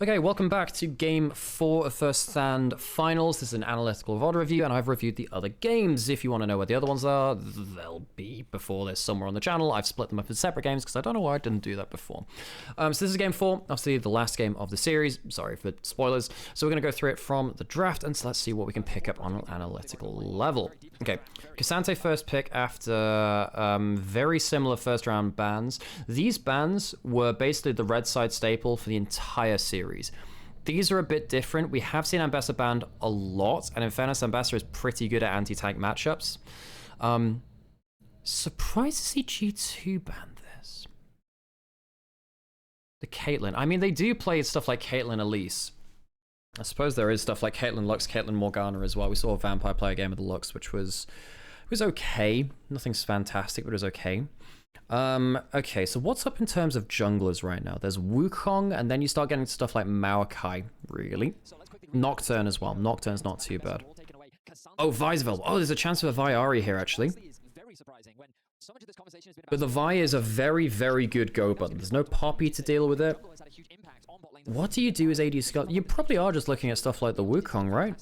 Okay, welcome back to Game 4 of First Stand Finals. This is an analytical VOD review, and I've reviewed the other games. If you want to know where the other ones are, they'll be before this somewhere on the channel. I've split them up in separate games because I don't know why I didn't do that before. So this is Game 4, obviously the last game of the series. Sorry for spoilers. So we're going to go through it from the draft, and so let's see what we can pick up on an analytical level. Okay, Cassante first pick after very similar first round bans. These bans were basically the red side staple for the entire series. These are a bit different. We have seen Ambassador banned a lot, and in fairness, Ambassador is pretty good at anti-tank matchups. Surprised to see G2 ban this. The Caitlyn. I mean, they do play stuff like Caitlyn Elise. I suppose there is stuff like Caitlyn Lux, Caitlyn Morgana as well. We saw a Vampire play a game of the Lux, which was okay. Nothing's fantastic, but it was okay. Okay, so what's up in terms of junglers right now? There's Wukong, and then you start getting stuff like Maokai, really. Nocturne as well. Nocturne's not too bad. Oh, Vizevel. Oh, there's a chance for a Vi Ahri here, actually. But the Vi is a very, very good go button. There's no Poppy to deal with it. What do you do as AD Skull? You probably are just looking at stuff like the Wukong, right?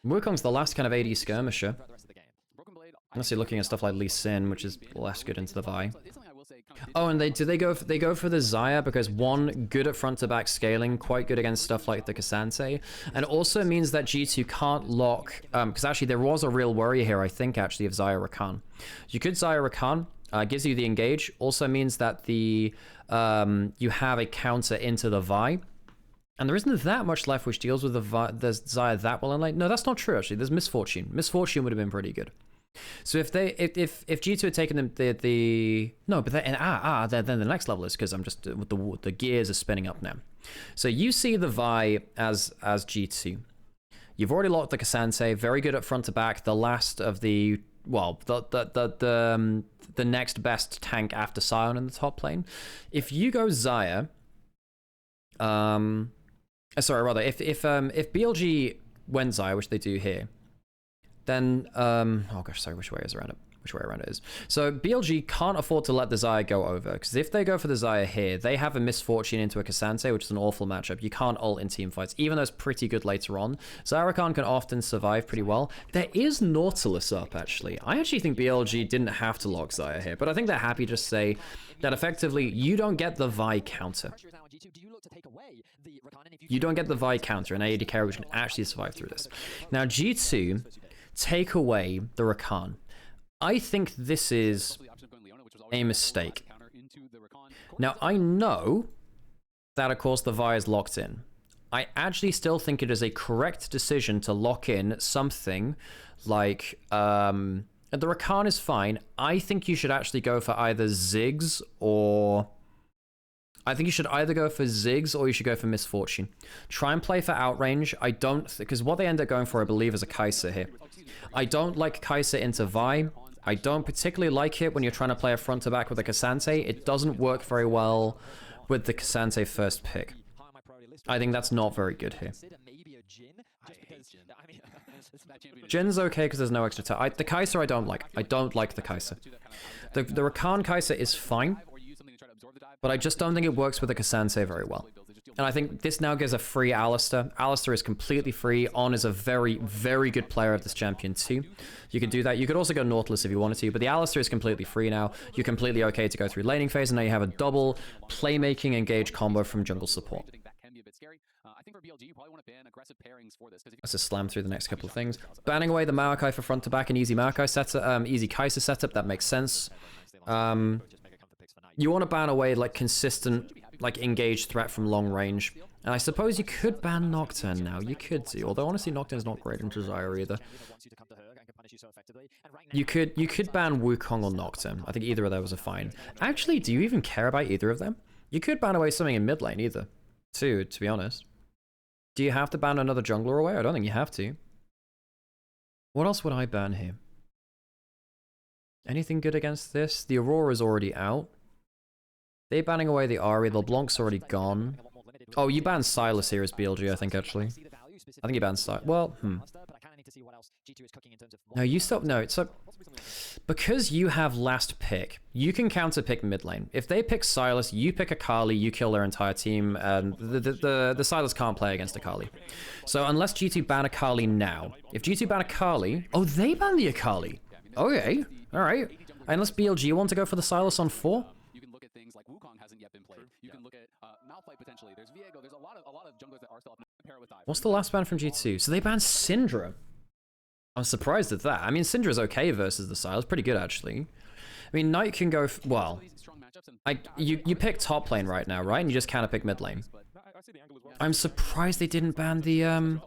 Wukong's the last kind of AD skirmisher. Unless you're looking at stuff like Lee Sin, which is less good into the Vi. Oh, and they go for the Xayah because one, good at front to back scaling, quite good against stuff like the Cassante, and also means that G2 can't lock. Because actually there was a real worry here, I think, actually, of Xayah Rakan. You could Xayah Rakan, gives you the engage, also means that the you have a counter into the Vi. And there isn't that much left which deals with the Xayah that well in lane. No, that's not true, actually. There's Misfortune. Misfortune would have been pretty good. So if G2 had taken them then the next level is because I'm just the gears are spinning up now. So you see the Vi as G2. You've already locked the Cassante, very good at front to back, the last of the next best tank after Sion in the top lane. If you go Xayah, if BLG went Xayah, which they do here, then, oh gosh, sorry, which way around it is. So BLG can't afford to let the Xayah go over, because if they go for the Xayah here, they have a Misfortune into a Cassante, which is an awful matchup. You can't ult in team fights, even though it's pretty good later on. Xayah Rakan can often survive pretty well. There is Nautilus up, actually. I actually think BLG didn't have to lock Xayah here, but I think they're happy to say that effectively, you don't get the Vi counter. You don't get the Vi counter, and AD carry which can actually survive through this. Now, G2 take away the Rakan. I think this is a mistake. Now, I know that, of course, the Vi is locked in. I actually still think it is a correct decision to lock in something like... the Rakan is fine. I think you should actually go for either Ziggs or... I think you should either go for Ziggs or you should go for Misfortune. Try and play for outrange. I don't... Because what they end up going for, I believe, is a Kai'Sa here. I don't like Kai'Sa into Vi. I don't particularly like it when you're trying to play a front to back with a Cassante. It doesn't work very well with the Cassante first pick. I think that's not very good here. Jin's okay because there's no extra time. The Kai'Sa I don't like. I don't like the Kai'Sa. The Rakan Kai'Sa is fine, but I just don't think it works with the Cassante very well. And I think this now gives a free Alistar. Alistar is completely free. On is a very, very good player of this champion too. You can do that. You could also go Nautilus if you wanted to, but the Alistar is completely free now. You're completely okay to go through laning phase, and now you have a double playmaking engage combo from jungle support. Let's just slam through the next couple of things. Banning away the Maokai for front to back, an easy Maokai setup, easy Kai'Sa setup, that makes sense. You want to ban away like consistent, like engaged threat from long range. And I suppose you could ban Nocturne now. You could do, although honestly Nocturne's not great into Xayah either. You could ban Wukong or Nocturne. I think either of those are fine. Actually, do you even care about either of them? You could ban away something in mid lane either, too, to be honest. Do you have to ban another jungler away? I don't think you have to. What else would I ban here? Anything good against this? The Aurora's already out. They're banning away the Ahri. The LeBlanc's already gone. Oh, you banned Sylas here as BLG, I think, actually. I think you banned Sylas. Well, No, you still... No, it's so... because you have last pick, you can counter pick mid lane. If they pick Sylas, you pick Akali, you kill their entire team, and the Sylas can't play against Akali. So unless G2 ban Akali now, if G2 ban Akali, oh, they ban the Akali. Okay, all right. Unless BLG want to go for the Sylas on 4. You can look at things like Wukong hasn't yet been played. You can look at Malphite potentially. There's Viego. There's a lot of junglers that are still up in pair with dive. What's the last ban from G2? So they banned Syndra. I'm surprised at that. I mean, Syndra's okay versus the Sylas. Pretty good, actually. I mean, Knight can go... well, you pick top lane right now, right? And you just counter pick mid lane. I'm surprised they didn't ban the...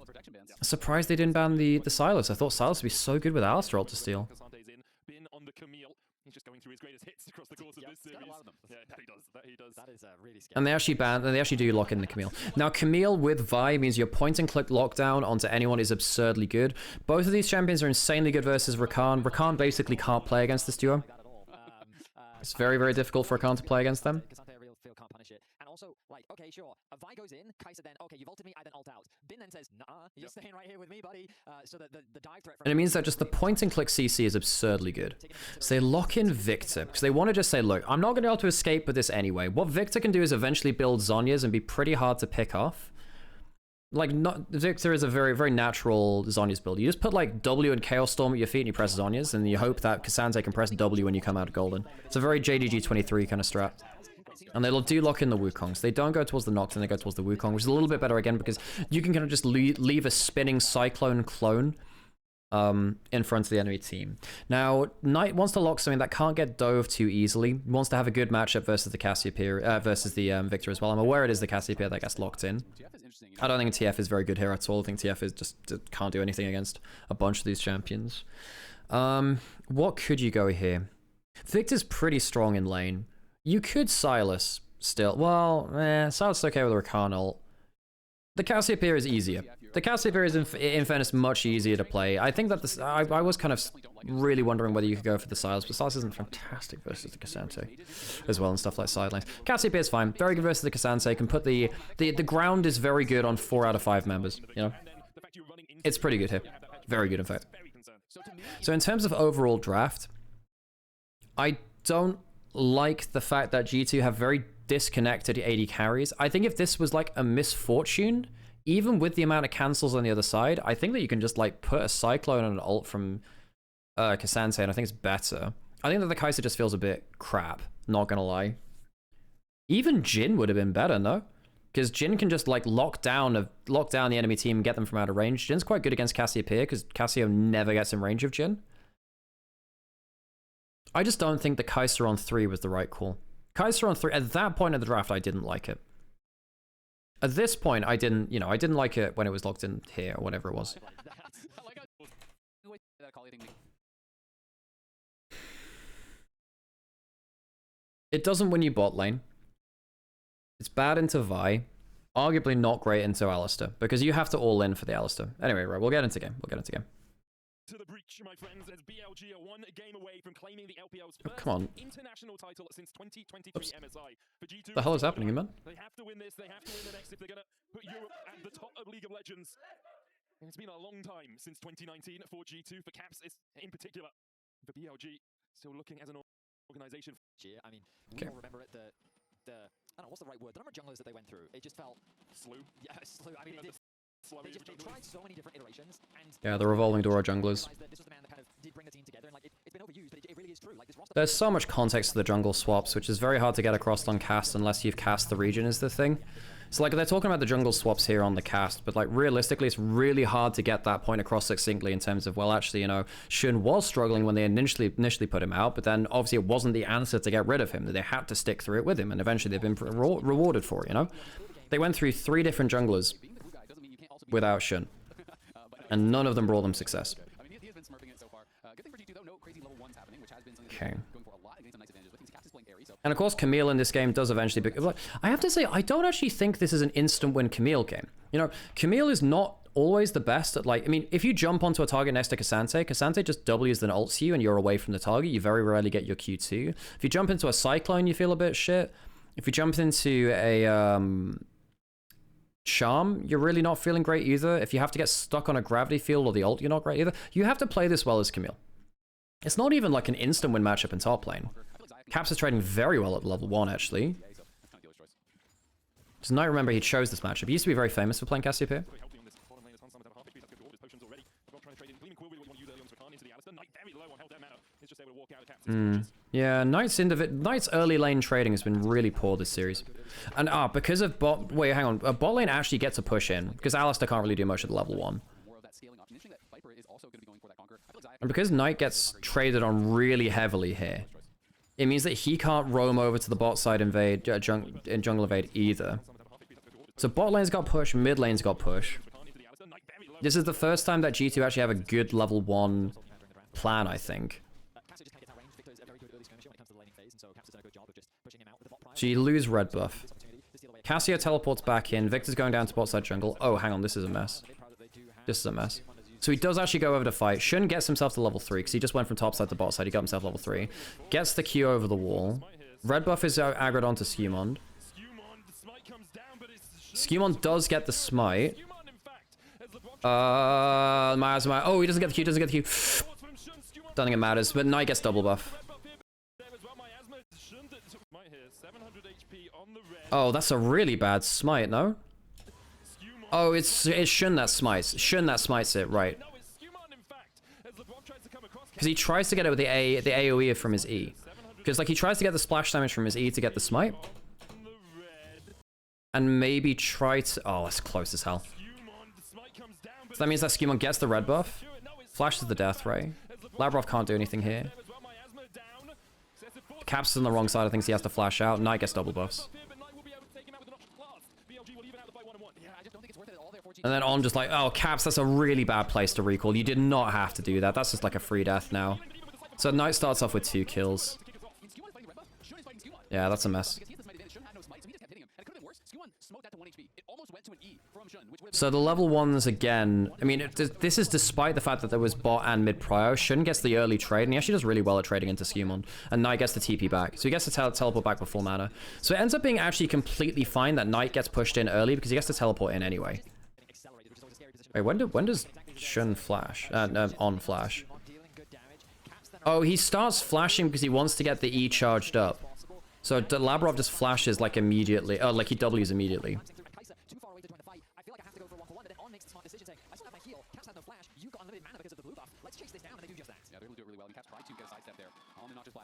surprised they didn't ban the Sylas. I thought Sylas would be so good with Alistar ult to steal. He's just going through his greatest hits across the course of this series. Yeah, he does. That is really scary. And they actually do lock in the Camille. Now, Camille with Vi means your point and click lockdown onto anyone is absurdly good. Both of these champions are insanely good versus Rakan. Rakan basically can't play against this duo. It's very, very difficult for Rakan to play against them. Can't punish it. And also, like, okay, sure, a Vi goes in, Kai'Sa then, okay, you've ulted me, I then ult out. Bin then says, nah, you're staying right here with me, buddy. So that the dive threat... And it means that just the point and click CC is absurdly good. So they lock in Victor, because they want to just say, look, I'm not going to be able to escape with this anyway. What Victor can do is eventually build Zhonya's and be pretty hard to pick off. Like, Victor is a very, very natural Zhonya's build. You just put, like, W and Chaos Storm at your feet and you press Zhonya's, and you hope that Cassandra can press W when you come out of Golden. It's a very JDG23 kind of strat. And they do lock in the Wukongs. They don't go towards the Nocturne, they go towards the Wukong, which is a little bit better again because you can kind of just leave a spinning Cyclone clone in front of the enemy team. Now, Knight wants to lock something that can't get dove too easily. He wants to have a good matchup versus the Cassiopeia, versus the Victor as well. I'm aware it is the Cassiopeia that gets locked in. I don't think TF is very good here at all. I think TF is just can't do anything against a bunch of these champions. What could you go here? Victor's pretty strong in lane. You could Sylas still. Well, Sylas is okay with Rakan ult. The Cassiopeia is easier. The Cassiopeia is, in fairness, much easier to play. I think that this... I was kind of really wondering whether you could go for the Sylas, but Sylas isn't fantastic versus the Cassandra as well and stuff like sidelines. Cassiopeia is fine. Very good versus the Cassandra. Can put the ground is very good on 4 out of 5 members, you know? It's pretty good here. Very good, in fact. So in terms of overall draft, I don't like the fact that G2 have very disconnected AD carries. I think if this was like a misfortune, even with the amount of cancels on the other side, I think that you can just like put a Cyclone and an ult from Cassandra, and I think it's better. I think that the Kai'Sa just feels a bit crap, not gonna lie. Even Jhin would have been better, no? Because Jhin can just like lock down the enemy team and get them from out of range. Jin's quite good against Cassiopeia because Cassio never gets in range of Jhin. I just don't think the Kai'Sa on 3 was the right call. Kai'Sa on 3, at that point of the draft, I didn't like it. At this point, I didn't like it when it was locked in here or whatever it was. It doesn't win you bot lane. It's bad into Vi. Arguably not great into Alistar, because you have to all in for the Alistar. Anyway, right, we'll get into game. To the breach, my friends, as BLG are 1 game away from claiming the LPL's first international title since 2023 MSI. For G2, the hell is happening, man? They have to win this, they have to win the next if they're gonna put Europe at the top of League of Legends. It's been a long time since 2019 for G2, for Caps in particular. For BLG, still looking as an organization. I mean, we all remember it, I don't know, what's the right word? The number of junglers that they went through, it just felt... Slew. Yeah, slew. I mean, they tried so many different iterations, and yeah, the revolving door of junglers. This was the man that kind of did bring the team together, and like it's been overused, but it really is true. Like this roster. There's so much context to the jungle swaps, which is very hard to get across on cast unless you've cast the region is the thing. So like they're talking about the jungle swaps here on the cast, but like realistically, it's really hard to get that point across succinctly in terms of, well, actually, you know, Shun was struggling when they initially put him out, but then obviously it wasn't the answer to get rid of him. They had to stick through it with him, and eventually they've been rewarded for it, you know? They went through 3 different junglers without Shun, and none of them brought them success. Okay. And of course, Camille in this game does eventually... I have to say, I don't actually think this is an instant win Camille game. You know, Camille is not always the best at, like... I mean, if you jump onto a target next to Cassandra just W's then ults you and you're away from the target. You very rarely get your Q2. If you jump into a Cyclone, you feel a bit shit. If you jump into a... Charm, you're really not feeling great either. If you have to get stuck on a gravity field or the ult, you're not great either. You have to play this well as Camille. It's not even like an instant win matchup in top lane. Caps is trading very well at level 1, actually. Does Knight remember he chose this matchup? He used to be very famous for playing Cassiopeia. Yeah, Knight's early lane trading has been really poor this series. And because of bot... Wait, hang on. Bot lane actually gets a push in, because Alistar can't really do much at level 1. And because Knight gets traded on really heavily here, it means that he can't roam over to the bot side invade, jungle invade either. So bot lane's got push, mid lane's got push. This is the first time that G2 actually have a good level 1 plan, I think. So you lose red buff. Cassio teleports back in, Victor's going down to bot side jungle. Oh, hang on, this is a mess. This is a mess. So he does actually go over to fight. Shun gets himself to level 3, because he just went from top side to bot side. He got himself level 3. Gets the Q over the wall. Red buff is aggroed onto Skewmond. Skewmond does get the smite. Oh, he doesn't get the Q, doesn't get the Q. Don't think it matters, but Knight gets double buff. Oh, that's a really bad smite, no? Oh, it's Shun that smites. Shun that smites it, right. Because he tries to get it with the AoE from his E. Because, like, he tries to get the splash damage from his E to get the smite. And maybe try to... Oh, that's close as hell. So that means that Skewmon gets the red buff. Flashes the death ray. Labrov can't do anything here. Caps is on the wrong side of things, he has to flash out. Knight gets double buffs. And then on just like, oh, Caps, that's a really bad place to recall. You did not have to do that. That's just like a free death now. So Knight starts off with 2 kills. Yeah, that's a mess. So the level 1s again, I mean, this is despite the fact that there was bot and mid prio. Shun gets the early trade, and he actually does really well at trading into Skewmon. And Knight gets the TP back. So he gets to teleport back before mana. So it ends up being actually completely fine that Knight gets pushed in early because he gets to teleport in anyway. Wait, when does Shun flash? On flash. Oh, he starts flashing because he wants to get the E charged up. So Labrov just flashes like immediately. Oh, like he Ws immediately.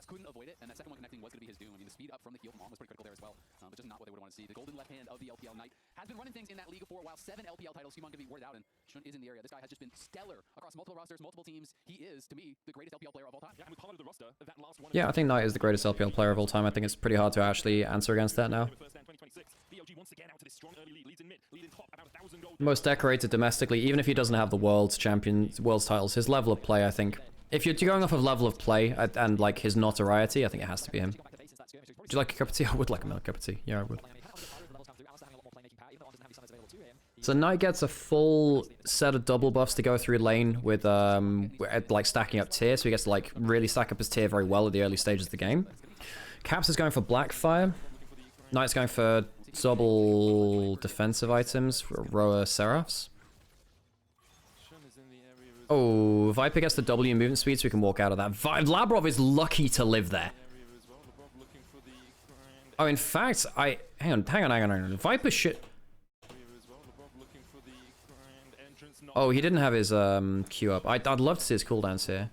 Couldn't avoid it, and that second one connecting was going to be his doom. I mean, the speed up from the heal from Mom was pretty critical there as well, but just not what they would want to see. The golden left hand of the LPL Knight has been running things in that league for a while. 7 LPL titles, Skewmon going to be worded out, and Shun is in the area. This guy has just been stellar across multiple rosters, multiple teams. He is, to me, the greatest LPL player of all time. Yeah, and with part of the roster, that last one. Yeah, I think Knight is the greatest LPL player of all time. I think it's pretty hard to actually answer against that now. Most decorated domestically, even if he doesn't have the world's titles, his level of play, I think. If you're going off of level of play and like his notoriety, I think it has to be him. Would you like a cup of tea? I would like a milk cup of tea. Yeah, I would. So Knight gets a full set of double buffs to go through lane with like stacking up tier, so he gets to like really stack up his tier very well at the early stages of the game. Caps is going for Blackfire. Knight's going for double defensive items for Roa Seraphs. Oh, Viper gets the W movement speed so we can walk out of that. Labrov is lucky to live there. Oh, in fact, hang on. Viper should... Oh, he didn't have his Q up. I'd love to see his cooldowns here.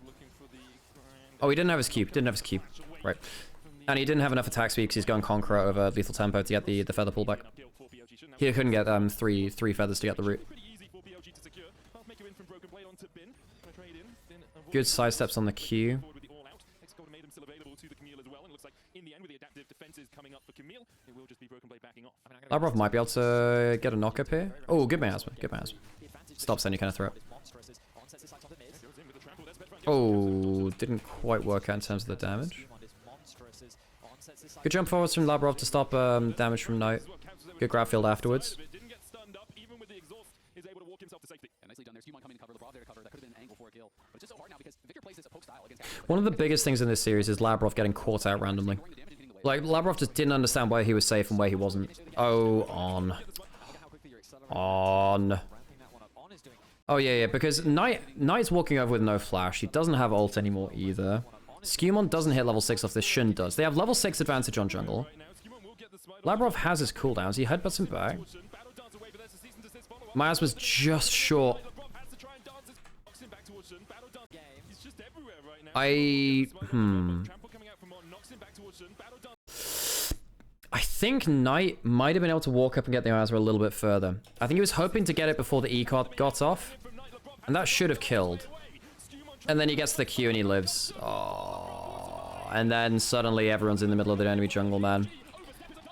Oh, he didn't have his Q. Right. And he didn't have enough attack speed because he's going Conqueror over lethal tempo to get the feather pullback. He couldn't get three feathers to get the root. Good sidesteps on the Q. Labrov might be able to get a knock up here. Oh, good miasma. Stops any kind of threat. Oh, didn't quite work out in terms of the damage. Good jump forwards from Labrov to stop damage from Knight. Good grab field afterwards. One of the biggest things in this series is Labrov getting caught out randomly. Like, Labrov just didn't understand where he was safe and where he wasn't. Oh, on. Oh, yeah, because Knight's walking over with no flash. He doesn't have ult anymore either. Skewmon doesn't hit level 6 off this. Shun does. They have level 6 advantage on jungle. Labrov has his cooldowns. He headbutts him back. Myaz was just short. I think Knight might have been able to walk up and get the Miasma a little bit further. I think he was hoping to get it before the ECOT got off. And that should have killed. And then he gets the Q and he lives. Oh. And then suddenly everyone's in the middle of the enemy jungle, man.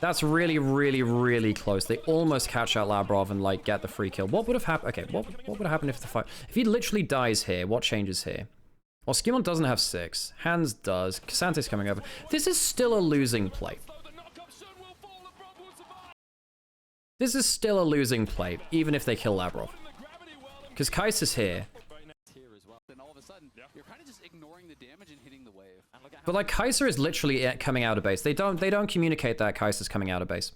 That's really, really, really close. They almost catch out Labrov and, like, get the free kill. What would have happened? Okay, what would have happened if the fight... If he literally dies here, what changes here? Well, Skewmon doesn't have 6. Hands does. Kasante's coming over. This is still a losing play. This is still a losing play, even if they kill Labrov. Because Kai'Sa's here. But like Kai'Sa is literally coming out of base. They don't communicate that Kai'Sa's coming out of base.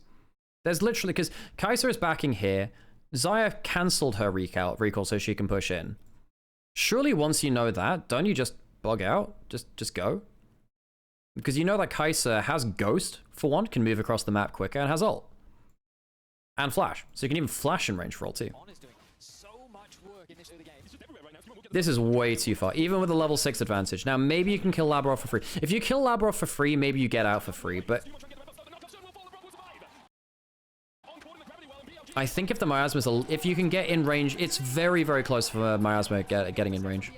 There's literally, because Kai'Sa is backing here. Xayah cancelled her recall so she can push in. Surely once you know that, don't you just bug out? Just go? Because you know that Kai'Sa has Ghost, for one, can move across the map quicker, and has ult. And Flash. So you can even Flash in range for ult too. This is way too far, even with a level 6 advantage. Now, maybe you can kill Labrov for free. If you kill Labrov for free, maybe you get out for free, but... I think if the Miasma's... If you can get in range, it's very, very close for Miasma getting in range.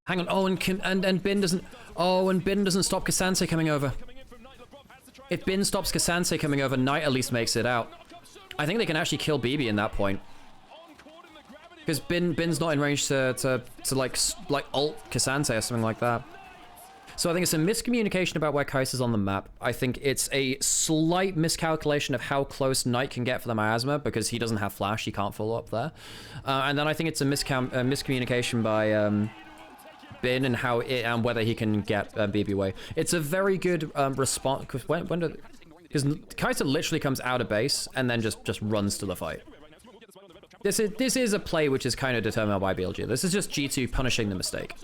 Hang on. Oh, and Bin doesn't... Oh, and Bin doesn't stop Kasante coming over. If Bin stops Kasante coming over, Knight at least makes it out. I think they can actually kill BB in that point. Because Bin's not in range to like ult Kasante or something like that. So I think it's a miscommunication about where Kai'Sa's on the map. I think it's a slight miscalculation of how close Knight can get for the Miasma, because he doesn't have Flash, he can't follow up there. And then I think it's a miscommunication by Bin and how and whether he can get BB away. It's a very good response, because because Kai'Sa literally comes out of base and then just runs to the fight. This is a play which is kind of determined by BLG. This is just G2 punishing the mistake.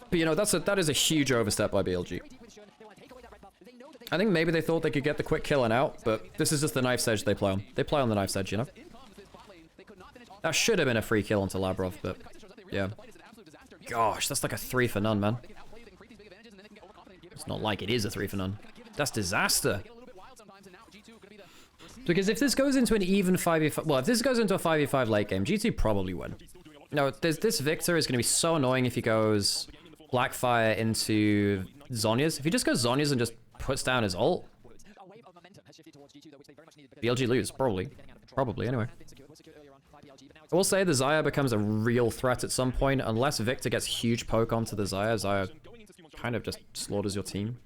But you know, that is a huge overstep by BLG. I think maybe they thought they could get the quick kill and out, but this is just the knife's edge they play on. They play on the knife's edge, you know? That should have been a free kill onto Labrov, but yeah. Gosh, that's like a 3 for none, man. It's not like it is a 3 for none. That's disaster. Because if this goes into an even 5v5... Well, if this goes into a 5v5 late game, G2 probably win. No, this Victor is going to be so annoying if he goes Blackfire into Zhonya's. If he just goes Zhonya's and just puts down his ult, BLG lose, probably. Probably, anyway. I will say the Xayah becomes a real threat at some point. Unless Victor gets huge poke onto the Xayah kind of just slaughters your team.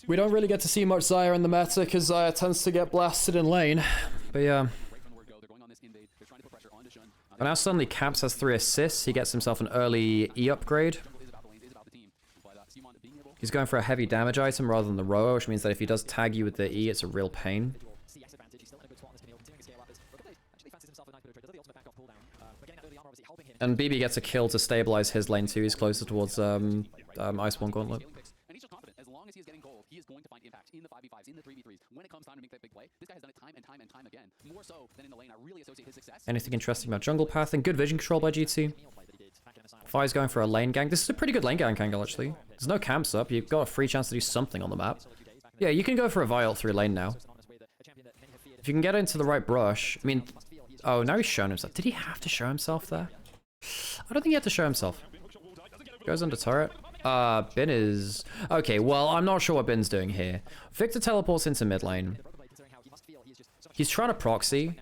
We don't really get to see much Xayah in the meta because Xayah tends to get blasted in lane. But yeah. And now suddenly Caps has 3 assists. He gets himself an early E upgrade. He's going for a heavy damage item rather than the Roa, which means that if he does tag you with the E, it's a real pain. And BB gets a kill to stabilize his lane too. He's closer towards Iceborne Gauntlet. He is going to find impact in the 5v5s, in the 3v3s. When it comes time to make that big play, this guy has done it time and time and time again. More so than in the lane. I really associate his success. Anything interesting about jungle pathing? Good vision control by G2. Fire's going for a lane gang. This is a pretty good lane gang angle, actually. There's no camps up. You've got a free chance to do something on the map. Yeah, you can go for a Viol through lane now. If you can get into the right brush. I mean... Oh, now he's shown himself. Did he have to show himself there? I don't think he had to show himself. Goes under turret. Bin is... Okay, well, I'm not sure what Bin's doing here. Victor teleports into mid lane. He's trying to proxy.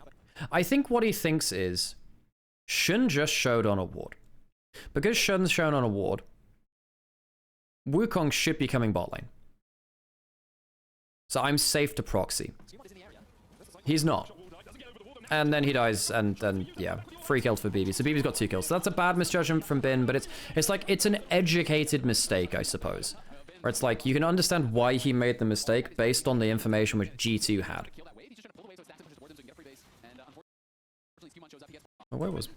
I think what he thinks is... Shun just showed on a ward. Because Shun's shown on a ward, Wukong should be coming bot lane. So I'm safe to proxy. He's not. And then he dies, and then, yeah, free kills for BB. So BB's got 2 kills. So that's a bad misjudgment from Bin, but it's like, it's an educated mistake, I suppose. Where it's like, you can understand why he made the mistake based on the information which G2 had. Oh, where was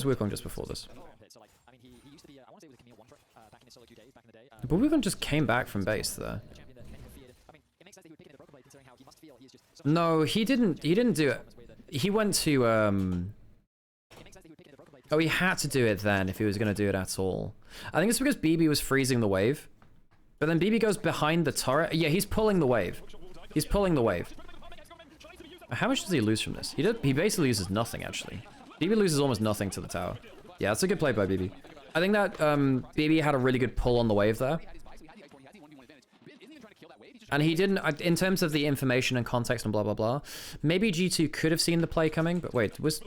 Wukong just before this? So like, I mean, he used to be, I want to say it was a Camille 1 trick back in his solo queue days, back in the day. But Wukong just came back from base there. Champion that many have feared. I mean, it makes sense that he would pick it in the broken blade considering how he must feel he is just so No, he didn't do it. He went to it makes sense that he would pick it in the broken blade. oh, he had to do it then if he was going to do it at all. I think it's because BB was freezing the wave. But then BB goes behind the turret. Yeah, he's pulling the wave. He's pulling the wave. How much does he lose from this? He basically loses nothing, actually. BB loses almost nothing to the tower. Yeah, that's a good play by BB. I think that BB had a really good pull on the wave there. And he didn't, in terms of the information and context and blah, blah, blah, maybe G2 could have seen the play coming, but wait, was...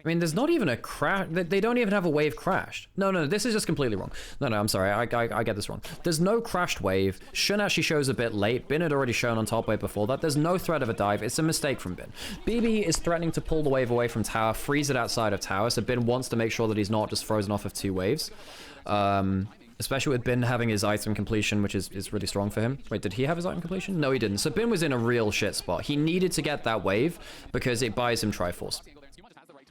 I mean, there's not even a crash. They don't even have a wave crashed. No, this is just completely wrong. No, I'm sorry. I get this wrong. There's no crashed wave. Shun actually shows a bit late. Bin had already shown on top wave before that. There's no threat of a dive. It's a mistake from Bin. BB is threatening to pull the wave away from tower, freeze it outside of tower. So Bin wants to make sure that he's not just frozen off of 2 waves. Especially with Bin having his item completion, which is really strong for him. Wait, did he have his item completion? No, he didn't. So Bin was in a real shit spot. He needed to get that wave because it buys him Triforce.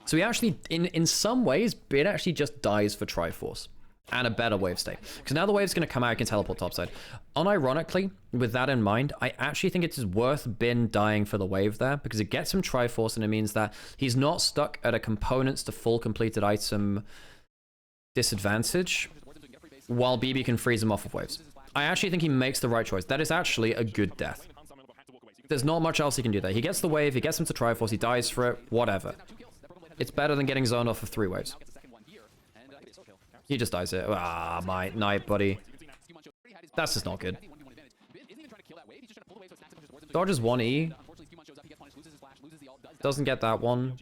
So he actually, in some ways, Bin actually just dies for Triforce and a better wave state. Because now the wave's going to come out, he can teleport topside. Unironically, with that in mind, I actually think it is worth Bin dying for the wave there because it gets him Triforce and it means that he's not stuck at a components to full completed item disadvantage while BB can freeze him off of waves. I actually think he makes the right choice. That is actually a good death. There's not much else he can do there. He gets the wave, he gets him to Triforce, he dies for it, whatever. It's better than getting zoned off of 3 waves. He just dies it. Ah, my night, buddy. That's just not good. Dodges 1E. Doesn't get that one.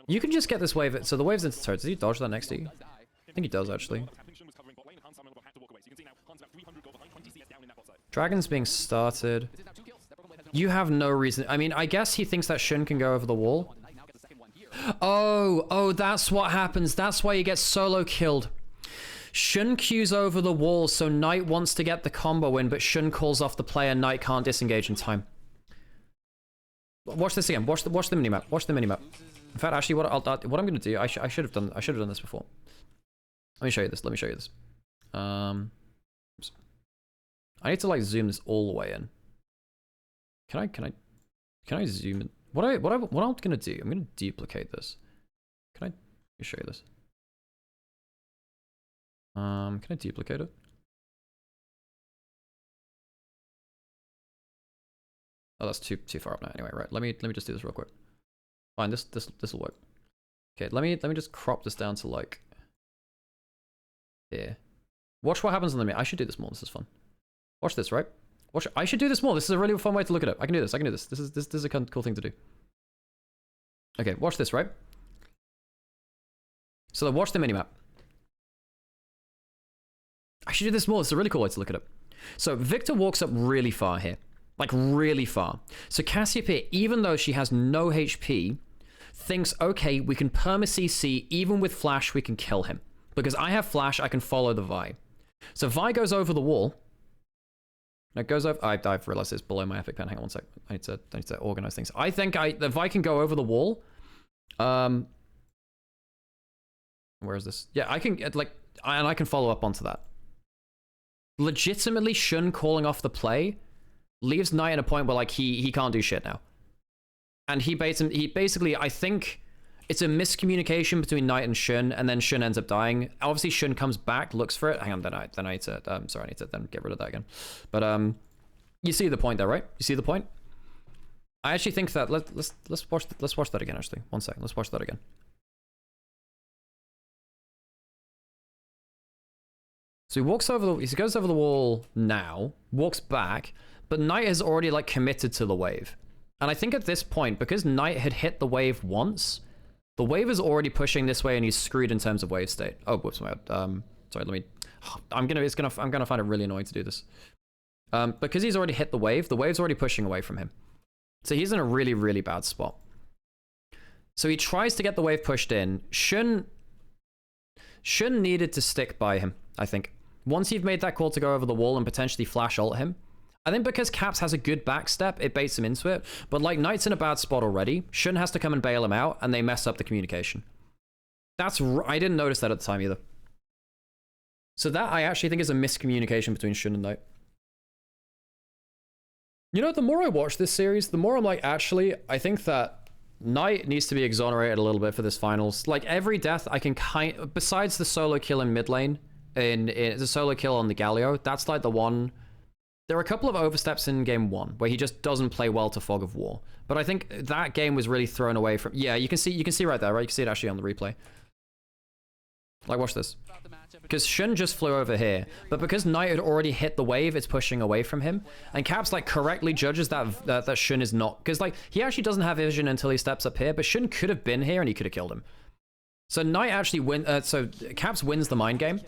You can just get this wave. So the wave's into turret. Does he dodge that next E? I think he does, actually. Dragon's being started. You have no reason. I mean, I guess he thinks that Shun can go over the wall. Oh, that's what happens. That's why he gets solo killed. Shun queues over the wall, so Knight wants to get the combo win, but Shun calls off the play and Knight can't disengage in time. Watch this again. Watch the minimap. Watch the minimap. In fact, actually, what I'm going to do, I should have done this before. Let me show you this. I need to like zoom this all the way in. Can I zoom in? What I'm gonna do? I'm gonna duplicate this. Let me show you this. Can I duplicate it? Oh, that's too far up now. Anyway, right. Let me just do this real quick. Fine. This will work. Okay. Let me just crop this down to like here. Watch what happens on the minute. I should do this more. This is fun. Watch this, right? Watch. I should do this more. This is a really fun way to look at it. I can do this. This is a cool thing to do. Okay, watch this, right? So watch the minimap. I should do this more. It's a really cool way to look at it. So Victor walks up really far here. Like really far. So Cassiopeia, even though she has no HP, thinks, okay, we can perma CC, even with Flash, we can kill him. Because I have Flash, I can follow the Vi. So Vi goes over the wall. It goes over. I've realized it's below my epic pen. Hang on one sec. I need to organize things. I think the Vi can go over the wall. Where is this? Yeah, I can get like, and I can follow up onto that. Legitimately, Shun calling off the play leaves Knight at a point where like he can't do shit now. And he baits him. He basically, I think it's a miscommunication between Knight and Shun, and then Shun ends up dying. Obviously, Shun comes back, looks for it. Hang on, then I need to. Sorry, I need to then get rid of that again. But you see the point there, right? You see the point? I actually think that let's watch that again. Actually, one second. Let's watch that again. So he goes over the wall now, walks back, but Knight has already like committed to the wave. And I think at this point, because Knight had hit the wave once, the wave is already pushing this way and he's screwed in terms of wave state. Oh, whoops, my bad. Sorry, I'm gonna find it really annoying to do this. Because he's already hit the wave's already pushing away from him. So he's in a really, really bad spot. So he tries to get the wave pushed in. Shun needed to stick by him, I think. Once you've made that call to go over the wall and potentially flash ult him, I think because Caps has a good backstep, it baits him into it. But like Knight's in a bad spot already. Shun has to come and bail him out, and they mess up the communication. I didn't notice that at the time either. So that I actually think is a miscommunication between Shun and Knight. You know, the more I watch this series, the more I'm like, actually, I think that Knight needs to be exonerated a little bit for this finals. Like every death I can besides the solo kill in mid lane, in the solo kill on the Galio, that's like the one. There are a couple of oversteps in game 1 where he just doesn't play well to Fog of War. But I think that game was really thrown away from. Yeah, you can see right there, right? You can see it actually on the replay. Like, watch this. Because Shun just flew over here, but because Knight had already hit the wave, it's pushing away from him. And Caps like correctly judges that Shun is not, because like he actually doesn't have vision until he steps up here, but Shun could have been here and he could have killed him. So Knight actually so Caps wins the mind game.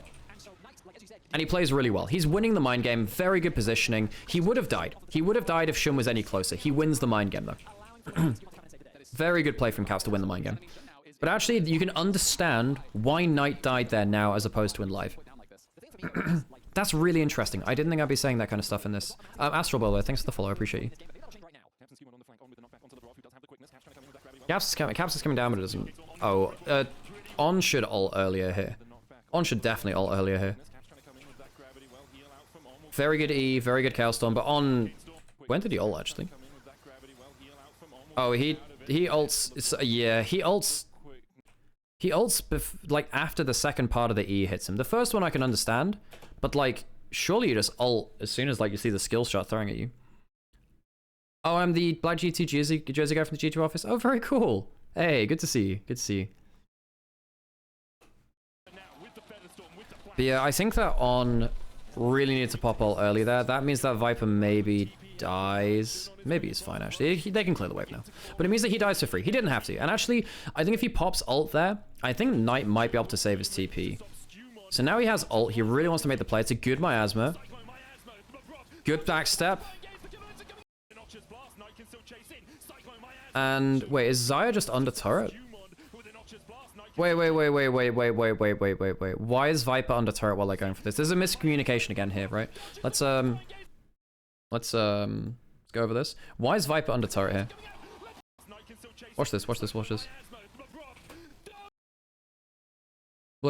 And he plays really well. He's winning the mind game, very good positioning. He would have died. He would have died if Shun was any closer. He wins the mind game though. Very good play from Caps to win the mind game. But actually, you can understand why Knight died there now as opposed to in live. That's really interesting. I didn't think I'd be saying that kind of stuff in this. Astral Bowler, thanks for the follow. I appreciate you. Caps is coming down, but it doesn't. Oh, On should ult earlier here. On should definitely ult earlier here. Very good E, very good Chaos Storm, but On... When did he ult, actually? Oh, he ults... Yeah, he ults... He ults, like, after the second part of the E hits him. The first one I can understand, but, like, surely you just ult as soon as, like, you see the skill shot throwing at you. Oh, I'm the Black GT Jersey guy from the G2 office. Oh, very cool. Hey, good to see you. Good to see you. But yeah, I think that On really needs to pop ult early there. That means that Viper maybe dies. Maybe he's fine, actually. They can clear the wave now. But it means that he dies for free. He didn't have to. And actually, I think if he pops ult there, I think Knight might be able to save his TP. So now he has ult. He really wants to make the play. It's a good miasma. Good backstep. And wait, is Xayah just under turret? Wait. Why is Viper under turret while they're going for this? There's a miscommunication again here, right? Let's go over this. Why is Viper under turret here? Watch this. Look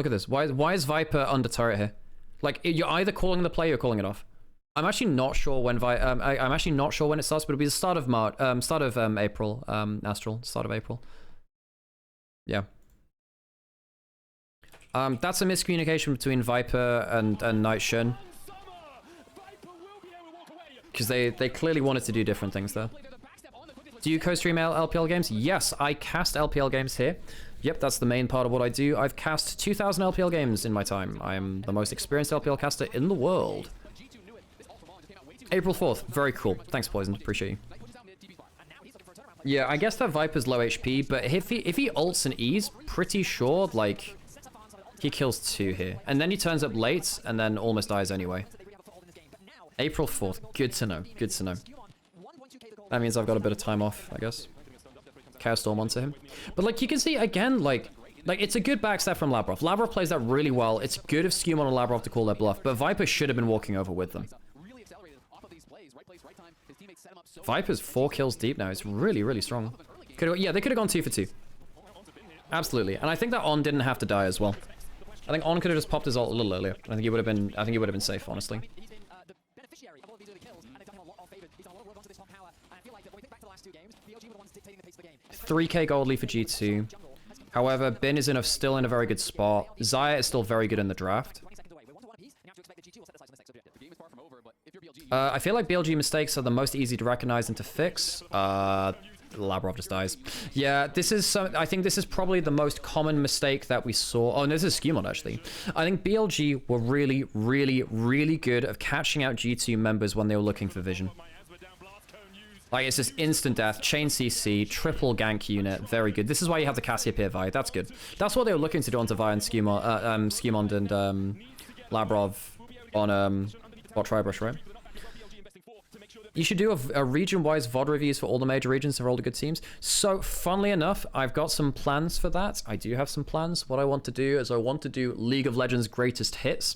at this. Why is Viper under turret here? Like, you're either calling the play or calling it off. I'm actually not sure when I'm actually not sure when it starts, but it'll be the start of April. Astral, start of April. Yeah. That's a miscommunication between Viper and Knight Shun. Because they clearly wanted to do different things there. Do you co-stream LPL games? Yes, I cast LPL games here. Yep, that's the main part of what I do. I've cast 2,000 LPL games in my time. I am the most experienced LPL caster in the world. April 4th, very cool. Thanks, Poison, appreciate you. Yeah, I guess that Viper's low HP, but if he ults and E's, pretty sure, like, he kills 2 here. And then he turns up late, and then almost dies anyway. April 4th, good to know, good to know. That means I've got a bit of time off, I guess. Chaos Storm onto him. But, like, you can see, again, like it's a good backstep from Labrov. Labrov plays that really well. It's good of Skewmon and Labrov to call their bluff, but Viper should have been walking over with them. Viper's 4 kills deep now. It's really, really strong. Yeah, they could have gone 2 for 2. Absolutely. And I think that On didn't have to die as well. I think On could have just popped his ult a little earlier. I think he would have been safe, honestly. 3k gold lead for G2. However, Bin is still in a very good spot. Xayah is still very good in the draft. I feel like BLG mistakes are the most easy to recognize and to fix. Labrov just dies. Yeah, I think this is probably the most common mistake that we saw. Oh, no, this is Skewmon, actually. I think BLG were really, really, really good at catching out G2 members when they were looking for vision. Like, it's just instant death, chain CC, triple gank unit, very good. This is why you have the Cassiopeia Vi, that's good. That's what they were looking to do onto Vi and Skewmon and Labrov on Tribrush, right? You should do a region-wise VOD reviews for all the major regions for all the good teams. So, funnily enough, I've got some plans for that. I do have some plans. What I want to do is I want to do League of Legends greatest hits.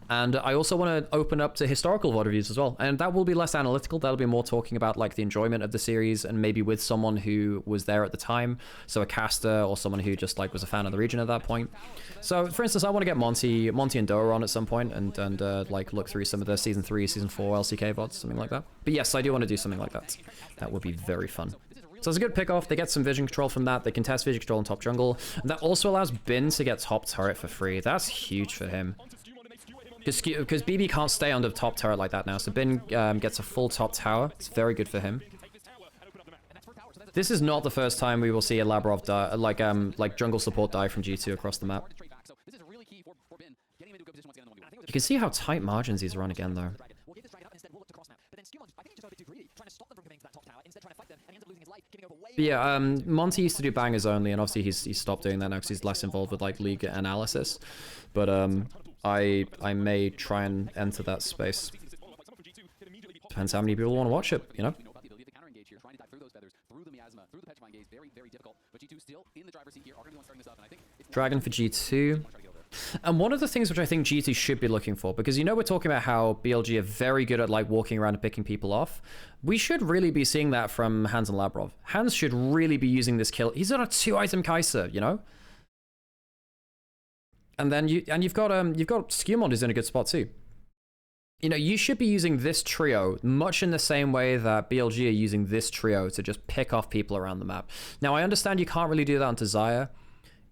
And I also want to open up to historical VOD reviews as well. And that will be less analytical. That'll be more talking about like the enjoyment of the series and maybe with someone who was there at the time. So a caster or someone who just like was a fan of the region at that point. So, for instance, I want to get Monty and Doa on at some point and like look through some of the Season 3, Season 4 LCK VODs, something like that. But yes, I do want to do something like that. That would be very fun. So it's a good pick-off. They get some vision control from that. They can test vision control in top jungle. And that also allows Bin to get top turret for free. That's huge for him. Because BB can't stay under the top turret like that now. So Bin gets a full top tower. It's very good for him. This is not the first time we will see a Labrov die, like jungle support die from G2 across the map. You can see how tight margins he's run again, though. But yeah, Monty used to do bangers only, and obviously he's stopped doing that now because he's less involved with like league analysis. But I may try and enter that space. Depends how many people want to watch it, you know. Dragon for G2. And one of the things which I think G2 should be looking for, because you know we're talking about how BLG are very good at like walking around and picking people off. We should really be seeing that from Hans and Labrov. Hans should really be using this kill. He's on a 2-item Kai'Sa, you know? And then you've got Skewmond who's in a good spot too. You know, you should be using this trio much in the same way that BLG are using this trio to just pick off people around the map. Now, I understand you can't really do that onto Xayah.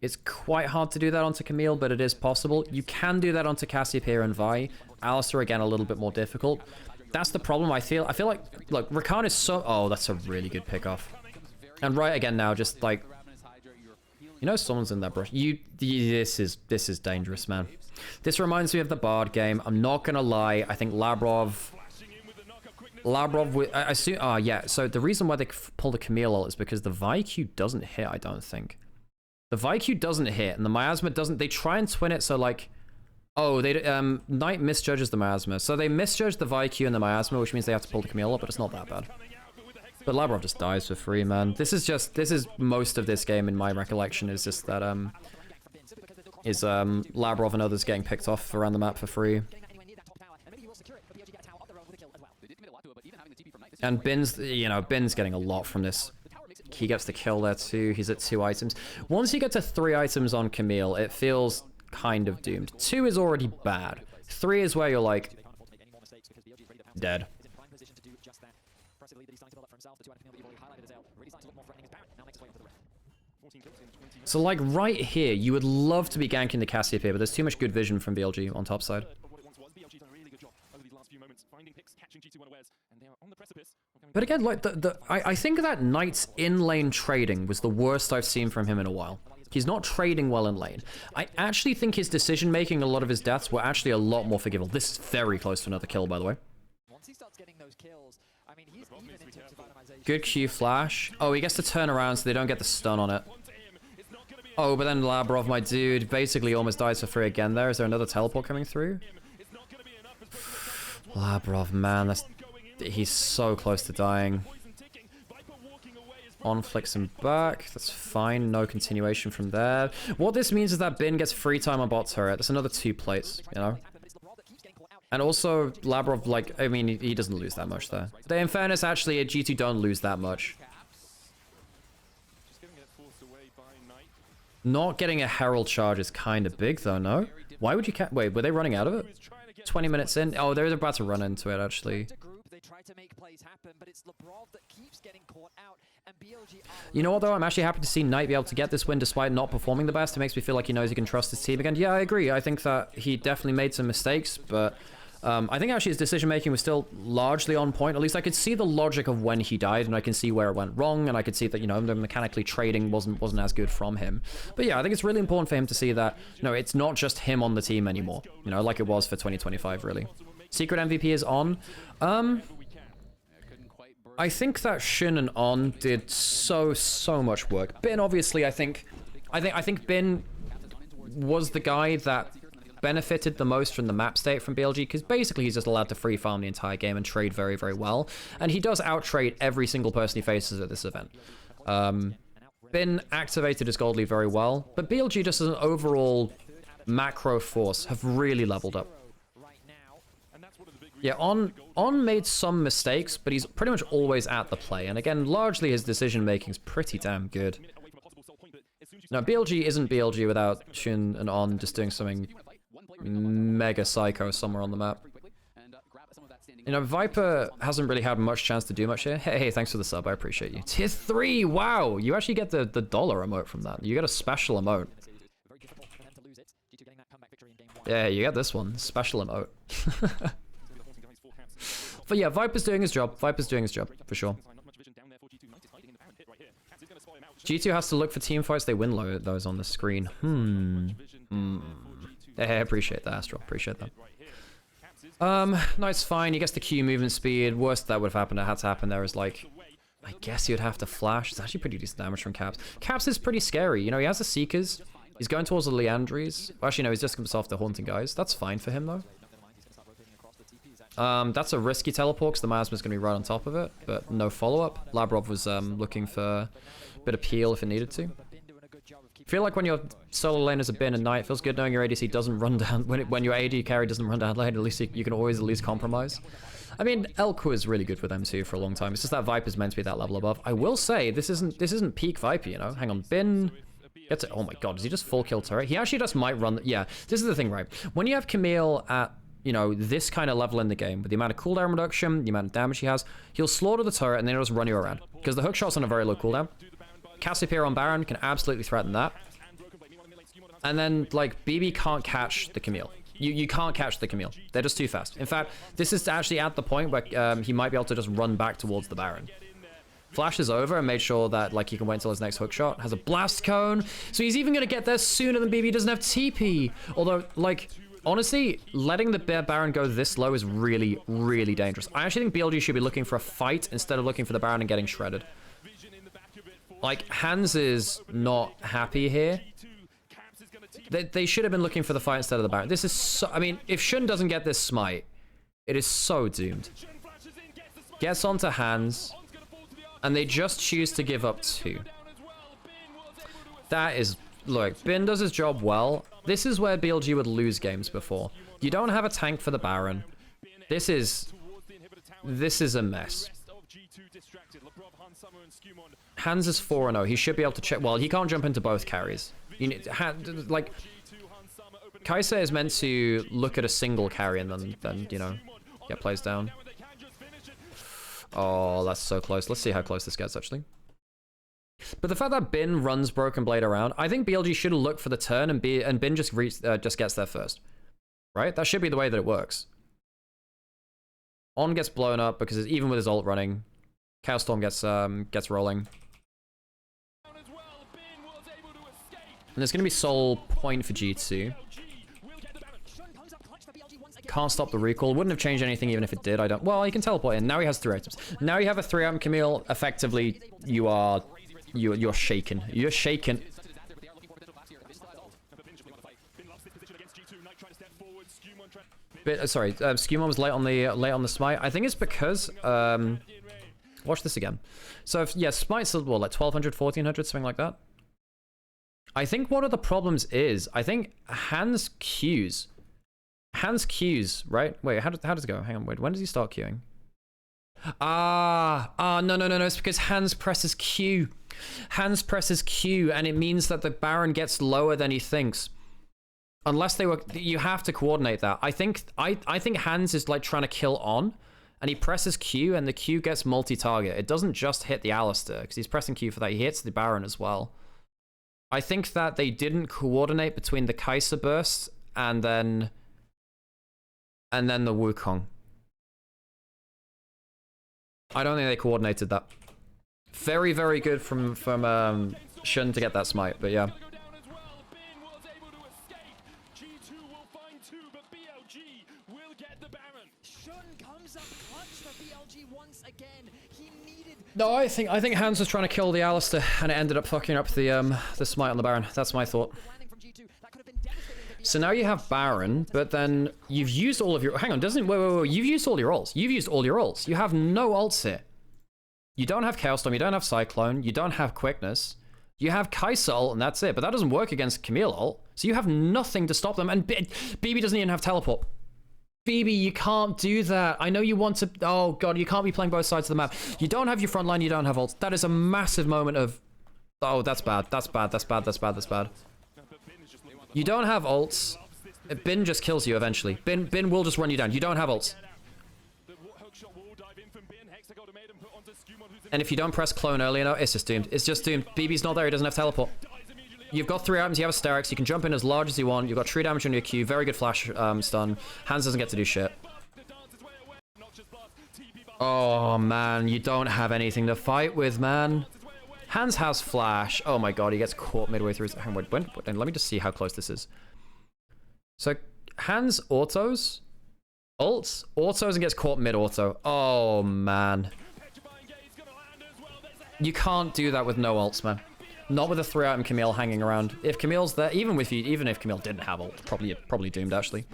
It's quite hard to do that onto Camille, but it is possible. You can do that onto Cassiopeia and Vi. Alistar, again, a little bit more difficult. That's the problem, I feel like, look, Rakan is so... Oh, that's a really good pickoff. And right again now, just like... You know someone's in that brush. This is dangerous, man. This reminds me of the Bard game. I'm not gonna lie. I think Labrov with... I assume... Oh, yeah. So the reason why they pulled the Camille ult is because the VIQ doesn't hit, I don't think. The VIQ doesn't hit, and the Miasma doesn't... They try and twin it, so like... Oh, they Knight misjudges the Miasma. So they misjudge the VIQ and the Miasma, which means they have to pull the Camille, but it's not that bad. But Labrov just dies for free, man. This is most of this game in my recollection, is just that, Labrov and others getting picked off around the map for free. And Bin's, you know, Bin's getting a lot from this. He gets the kill there too. He's at 2 items. Once you get to 3 items on Camille, it feels kind of doomed. 2 is already bad. 3 is where you're like, dead. So like right here, you would love to be ganking the Cassiopeia, but there's too much good vision from BLG on top side. But again, like I think that Knight's in-lane trading was the worst I've seen from him in a while. He's not trading well in lane. I actually think his decision-making, a lot of his deaths, were actually a lot more forgivable. This is very close to another kill, by the way. Good Q flash. Oh, he gets to turn around so they don't get the stun on it. Oh, but then Labrov, my dude, basically almost dies for free again there. Is there another teleport coming through? Labrov, man, he's so close to dying. On flicks him back. That's fine. No continuation from there. What this means is that Bin gets free time on bot turret. That's another 2 plates, you know? And also, Labrov, like, I mean, he doesn't lose that much there. In fairness, actually, G2 don't lose that much. Not getting a Herald charge is kind of big, though, no? Why would you... Wait, were they running out of it? 20 minutes in? Oh, they're about to run into it, actually. You know what, though? I'm actually happy to see Knight be able to get this win despite not performing the best. It makes me feel like he knows he can trust his team again. Yeah, I agree. I think that he definitely made some mistakes, but... I think actually his decision-making was still largely on point. At least I could see the logic of when he died, and I can see where it went wrong, and I could see that, you know, the mechanically trading wasn't as good from him. But yeah, I think it's really important for him to see that, you know, it's not just him on the team anymore, you know, like it was for 2025, really. Secret MVP is On. I think that Shin and On did so much work. Bin, obviously, I think Bin was the guy that benefited the most from the map state from BLG, because basically he's just allowed to free farm the entire game and trade very, very well. And he does out-trade every single person he faces at this event. Bin activated his gold lead very well, but BLG just as an overall macro force have really leveled up. Yeah, On made some mistakes, but he's pretty much always at the play. And again, largely his decision-making is pretty damn good. Now, BLG isn't BLG without Shun and On just doing something mega psycho somewhere on the map. You know, Viper hasn't really had much chance to do much here. Hey, thanks for the sub, I appreciate you. Tier 3, wow! You actually get the dollar emote from that. You get a special emote. Yeah, you get this one, special emote. But yeah, Viper's doing his job. Viper's doing his job, for sure. G2 has to look for team fights. They win those on the screen. Hey, I appreciate that, Astral. Appreciate that. No, it's fine. He gets the Q movement speed. Worst that would have happened, that had to happen there is like, I guess he would have to flash. It's actually pretty decent damage from Caps. Caps is pretty scary. You know, he has the Seekers. He's going towards the Leandries. Well, actually, no, he's just himself the Haunting Guys. That's fine for him, though. That's a risky teleport because the Miasma's going to be right on top of it, but no follow-up. Labrov was looking for a bit of peel if it needed to. I feel like when your solo laners are bin and Knight, it feels good knowing your ADC doesn't run down, when your AD carry doesn't run down lane, at least you can always at least compromise. I mean, Elk was really good with M2 for a long time. It's just that Viper's meant to be that level above. I will say, this isn't peak Viper, you know? Hang on, bin... Gets it. Oh my god, does he just full kill turret? He actually just might run... Yeah, this is the thing, right? When you have Camille at, you know, this kind of level in the game, with the amount of cooldown reduction, the amount of damage he has, he'll slaughter the turret and then he'll just run you around. Because the hook shot's on a very low cooldown. Cassiopeia on Baron can absolutely threaten that. And then, like, BB can't catch the Camille. You can't catch the Camille. They're just too fast. In fact, this is actually at the point where he might be able to just run back towards the Baron. Flashes over and made sure that, like, he can wait until his next hook shot. Has a blast cone. So he's even going to get there sooner than BB doesn't have TP. Although, like, honestly, letting the Baron go this low is really, really dangerous. I actually think BLG should be looking for a fight instead of looking for the Baron and getting shredded. Like, Hans is not happy here. They should have been looking for the fight instead of the Baron. This is so... I mean, if Shun doesn't get this smite, it is so doomed. Gets onto Hans, and they just choose to give up 2. That is... Look, Bin does his job well. This is where BLG would lose games before. You don't have a tank for the Baron. This is a mess. Hans is 4-0. He should be able to check... Well, he can't jump into both carries. You need, like, Kai'Sa is meant to look at a single carry and then you know, get plays down. Oh, that's so close. Let's see how close this gets, actually. But the fact that Bin runs Broken Blade around, I think BLG should look for the turn and Bin just gets there first. Right? That should be the way that it works. On gets blown up because even with his ult running, Chaos Storm gets rolling. And there's going to be soul point for G2. Can't stop the recall. Wouldn't have changed anything even if it did. I don't... Well, he can teleport in. Now he has 3 items. Now you have a 3-item Camille. Effectively, you're shaken. You're shaken. Sorry, Skewmon was late on the smite. I think it's because... watch this again. So, if, yeah, smite's, what, like 1200, 1400, something like that? I think one of the problems is, I think Hans Qs, right? Wait, how does it go? Hang on, wait, when does he start queuing? No, it's because Hans presses Q. Hans presses Q, and it means that the Baron gets lower than he thinks. Unless they were, you have to coordinate that. I think Hans is like trying to kill on, and he presses Q, and the Q gets multi-target. It doesn't just hit the Alistair, because he's pressing Q for that. He hits the Baron as well. I think that they didn't coordinate between the Kai'Sa burst and then the Wukong. I don't think they coordinated that. Very, very good from Shun to get that smite, but yeah. No, I think Hans was trying to kill the Alistair, and it ended up fucking up the smite on the Baron. That's my thought. So now you have Baron, but then you've used all of your... Hang on, doesn't... Wait. You've used all your ults. You've used all your ults. You have no ults here. You don't have Chaos Storm, you don't have Cyclone, you don't have Quickness. You have Kai'Sa ult, and that's it. But that doesn't work against Camille ult. So you have nothing to stop them. And BB doesn't even have Teleport. BB, you can't do that. I know you want to... Oh, God, you can't be playing both sides of the map. You don't have your front line, you don't have ults. That is a massive moment of... Oh, that's bad. That's bad. You don't have ults. Bin just kills you eventually. Bin will just run you down. You don't have ults. And if you don't press clone early enough, it's just doomed. It's just doomed. BB's not there. He doesn't have teleport. You've got 3 items. You have a Fearx. You can jump in as large as you want. You've got 3 damage on your Q. Very good flash stun. Hans doesn't get to do shit. Oh, man. You don't have anything to fight with, man. Hans has flash. Oh, my God. He gets caught midway through his... Hang on, wait. Let me just see how close this is. So, Hans autos. Autos and gets caught mid-auto. Oh, man. You can't do that with no ults, man. Not with a 3-item Camille hanging around. If Camille's there, even if Camille didn't have ult, probably doomed actually.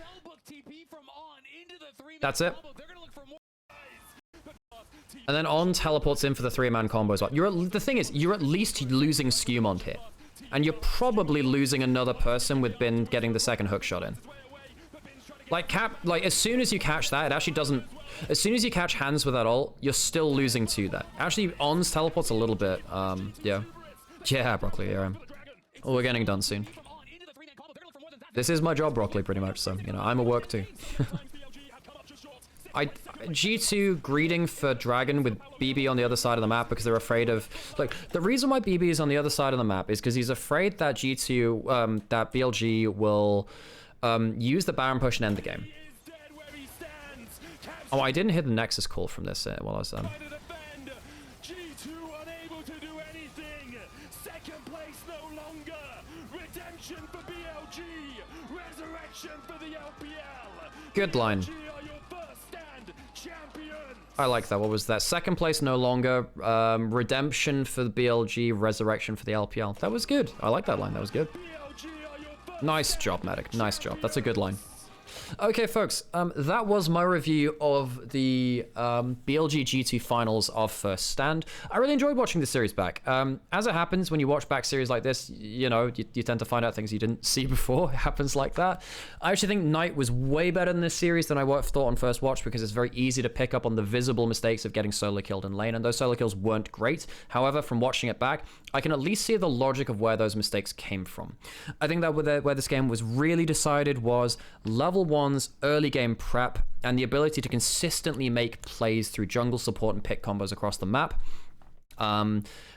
That's it. And then On teleports in for the 3-man combo as well. The thing is, you're at least losing Skewmond here. And you're probably losing another person with Bin getting the second hook shot in. Like, as soon as you catch that, it actually doesn't... As soon as you catch Hans with that ult, you're still losing to that. Actually, On's teleport's a little bit, yeah. Yeah, Broccoli, yeah. Oh, we're getting done soon. This is my job, Broccoli, pretty much, so, you know, I'm at work too. G2 greeting for Dragon with BB on the other side of the map because they're afraid of... Like, the reason why BB is on the other side of the map is because he's afraid that G2, that BLG will use the Baron push and end the game. Oh, I didn't hear the Nexus call from this while I was done. G2 unable to do anything. Second place no longer. Redemption for BLG. Resurrection for the LPL. Good line. I like that. What was that? Second place no longer. Redemption for the BLG. Resurrection for the LPL. That was good. I like that line. That was good. Nice job, Medic. Nice job. That's a good line. Okay, folks, that was my review of the BLG G2 finals of First Stand. I really enjoyed watching the series back. As it happens, when you watch back series like this, you know, you tend to find out things you didn't see before. It happens like that. I actually think Knight was way better in this series than I thought on first watch because it's very easy to pick up on the visible mistakes of getting solo killed in lane, and those solo kills weren't great. However, from watching it back, I can at least see the logic of where those mistakes came from. I think that where this game was really decided was level 1's early game prep and the ability to consistently make plays through jungle support and pick combos across the map.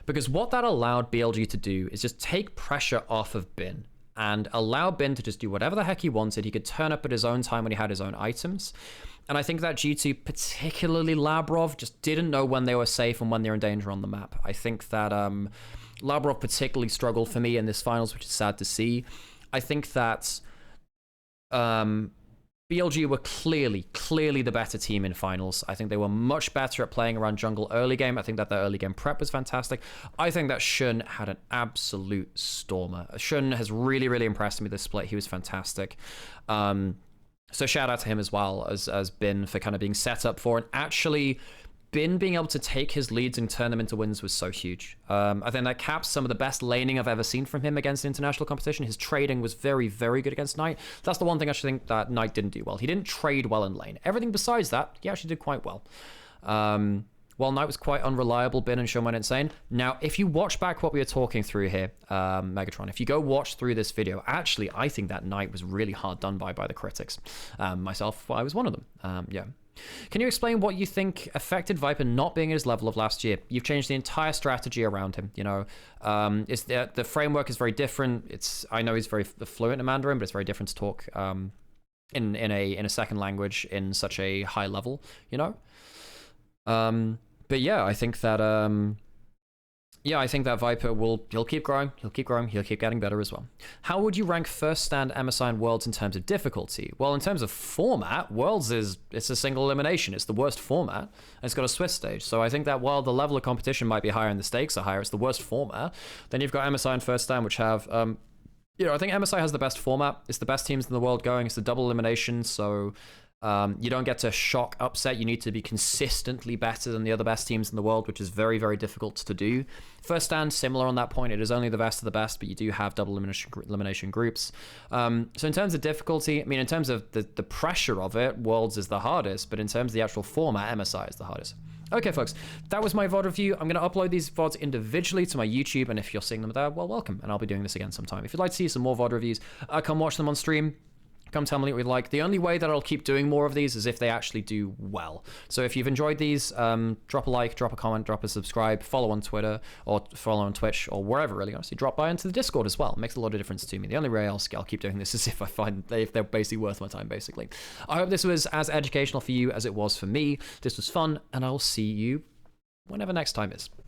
Because what that allowed BLG to do is just take pressure off of Bin and allow Bin to just do whatever the heck he wanted. He could turn up at his own time when he had his own items. And I think that G2, particularly Labrov, just didn't know when they were safe and when they were in danger on the map. I think that Labrov particularly struggled for me in this finals, which is sad to see. I think that BLG were clearly the better team in finals. I think they were much better at playing around jungle early game. I think that their early game prep was fantastic. I think that Shun had an absolute stormer. Shun has really impressed me this split. He was fantastic. So shout out to him as well as Bin for kind of being set up for, and actually Bin being able to take his leads and turn them into wins was so huge. I think that caps some of the best laning I've ever seen from him against international competition. His trading was very good against Knight. That's the one thing I should think that Knight didn't do well. He didn't trade well in lane. Everything besides that, he actually did quite well. While Knight was quite unreliable, Bin and Shun went insane. Now, if you watch back what we were talking through here, Megatron, if you go watch through this video, actually, I think that Knight was really hard done by the critics. Myself, I was one of them. Yeah. Can you explain what you think affected Viper not being at his level of last year? You've changed the entire strategy around him. You know, the framework is very different. I know he's very fluent in Mandarin, but it's very different to talk in a second language in such a high level. You know. But yeah, I think that Viper he'll keep growing, he'll keep getting better as well. How would you rank First Stand, MSI, and Worlds in terms of difficulty? Well, in terms of format, Worlds it's a single elimination. It's the worst format, and it's got a Swiss stage. So I think that while the level of competition might be higher and the stakes are higher, it's the worst format. Then you've got MSI and First Stand, which have you know, I think MSI has the best format. It's the best teams in the world going. It's the double elimination, so you don't get to shock upset. You need to be consistently better than the other best teams in the world, which is very, very difficult to do. First stand, similar on that point. It is only the best of the best, but you do have double elimination groups. So in terms of difficulty, I mean, in terms of the pressure of it, Worlds is the hardest, but in terms of the actual format, MSI is the hardest. Okay, folks, that was my VOD review. I'm going to upload these VODs individually to my YouTube, and if you're seeing them there, well, welcome, and I'll be doing this again sometime. If you'd like to see some more VOD reviews, come watch them on stream. Come tell me what you like. The only way that I'll keep doing more of these is if they actually do well. So if you've enjoyed these, drop a like, drop a comment, drop a subscribe, follow on Twitter, or follow on Twitch, or wherever, really, honestly. Drop by into the Discord as well. It makes a lot of difference to me. The only way I'll keep doing this is if I find if they're basically worth my time, basically. I hope this was as educational for you as it was for me. This was fun, and I'll see you whenever next time is.